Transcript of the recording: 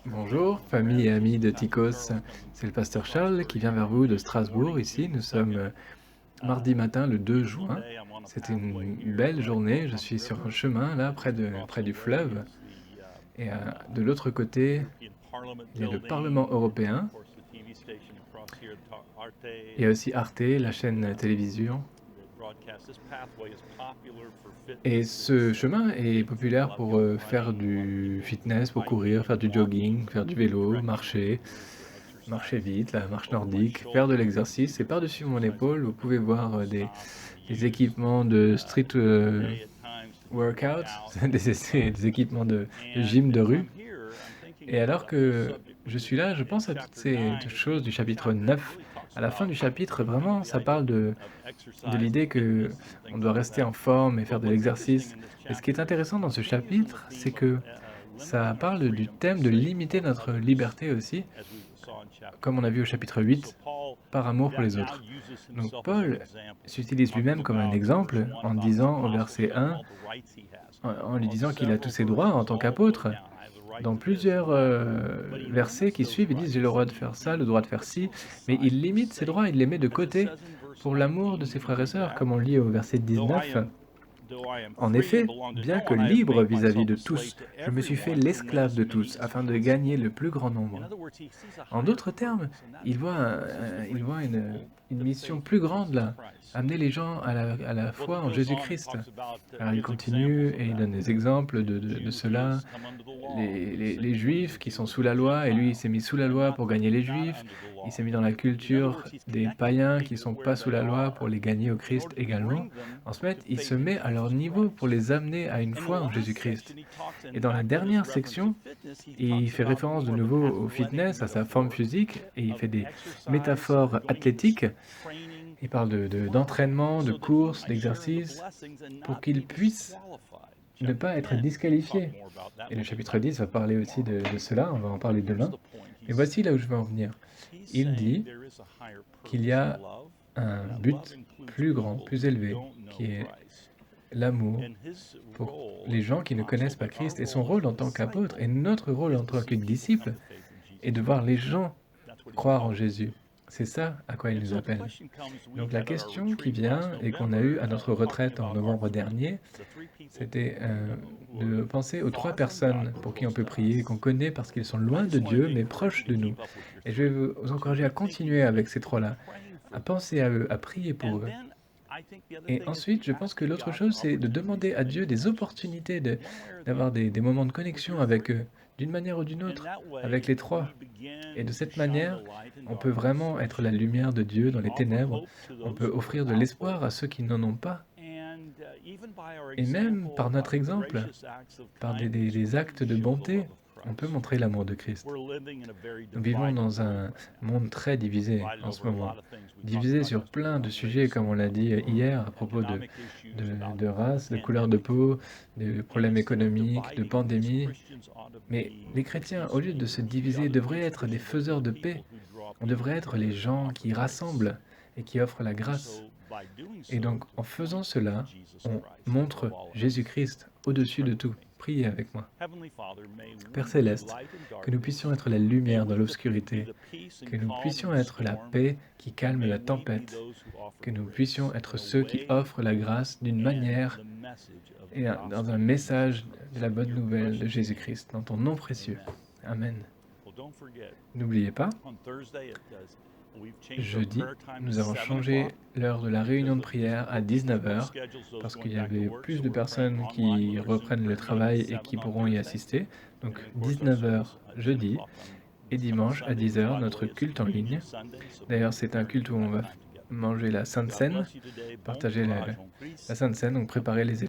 Bonjour, famille et amis de Ticos. C'est le pasteur Charles qui vient vers vous de Strasbourg. Ici, nous sommes mardi matin, le 2 juin. C'était une belle journée. Je suis sur un chemin là, près du fleuve. Et de l'autre côté, il y a le Parlement européen. Il y a aussi Arte, la chaîne télévision. Et ce chemin est populaire pour faire du fitness, pour courir, faire du jogging, faire du vélo, marcher vite, la marche nordique, faire de l'exercice. Et par-dessus mon épaule, vous pouvez voir des équipements de street workout, des équipements de gym de rue. Et alors que je suis là, je pense à toutes ces choses du chapitre 9. À la fin du chapitre, vraiment, ça parle de l'idée que on doit rester en forme et faire de l'exercice. Et ce qui est intéressant dans ce chapitre, c'est que ça parle du thème de limiter notre liberté aussi, comme on a vu au chapitre 8, par amour pour les autres. Donc Paul s'utilise lui-même comme un exemple en disant au verset 1, en lui disant qu'il a tous ses droits en tant qu'apôtre. Dans plusieurs versets qui suivent, ils disent: «J'ai le droit de faire ça, le droit de faire ci», mais il limite ses droits, il les met de côté pour l'amour de ses frères et sœurs, comme on le lit au verset 19. En effet, bien que libre vis-à-vis de tous, je me suis fait l'esclave de tous, afin de gagner le plus grand nombre. En d'autres termes, il voit une mission plus grande là, amener les gens à la foi en Jésus-Christ. Alors il continue et il donne des exemples de cela. Les Juifs qui sont sous la loi, et lui il s'est mis sous la loi pour gagner les Juifs. Il s'est mis dans la culture des païens qui ne sont pas sous la loi pour les gagner au Christ également. Ensuite, il se met à leur niveau pour les amener à une foi en Jésus-Christ. Et dans la dernière section, il fait référence de nouveau au fitness, à sa forme physique, et il fait des métaphores athlétiques. Il parle d'entraînement, de course, d'exercice, pour qu'il puisse ne pas être disqualifié. Et le chapitre 10 va parler aussi de cela, on va en parler demain. Mais voici là où je veux en venir. Il dit qu'il y a un but plus grand, plus élevé, qui est l'amour pour les gens qui ne connaissent pas Christ. Et son rôle en tant qu'apôtre, et notre rôle en tant que disciple, est de voir les gens croire en Jésus. C'est ça à quoi il nous appelle. Donc la question qui vient, et qu'on a eue à notre retraite en novembre dernier, c'était de penser aux 3 personnes pour qui on peut prier, qu'on connaît parce qu'ils sont loin de Dieu, mais proches de nous. Et je vais vous encourager à continuer avec ces 3-là, à penser à eux, à prier pour eux. Et ensuite, je pense que l'autre chose, c'est de demander à Dieu des opportunités d'avoir des moments de connexion avec eux, d'une manière ou d'une autre, avec les 3. Et de cette manière, on peut vraiment être la lumière de Dieu dans les ténèbres, on peut offrir de l'espoir à ceux qui n'en ont pas. Et même par notre exemple, par des actes de bonté, on peut montrer l'amour de Christ. Nous vivons dans un monde très divisé en ce moment, divisé sur plein de sujets, comme on l'a dit hier, à propos de race, de couleur de peau, de problèmes économiques, de pandémie. Mais les chrétiens, au lieu de se diviser, devraient être des faiseurs de paix. On devrait être les gens qui rassemblent et qui offrent la grâce. Et donc, en faisant cela, on montre Jésus-Christ au-dessus de tout. Priez avec moi. Père céleste, que nous puissions être la lumière dans l'obscurité, que nous puissions être la paix qui calme la tempête, que nous puissions être ceux qui offrent la grâce d'une manière et dans un message de la bonne nouvelle de Jésus-Christ, dans ton nom précieux. Amen. N'oubliez pas, jeudi, nous avons changé l'heure de la réunion de prière à 19 heures parce qu'il y avait plus de personnes qui reprennent le travail et qui pourront y assister. Donc 19 heures jeudi et dimanche à 10 heures, notre culte en ligne. D'ailleurs, c'est un culte où on va manger la Sainte Seine, partager la Sainte Seine, donc préparer les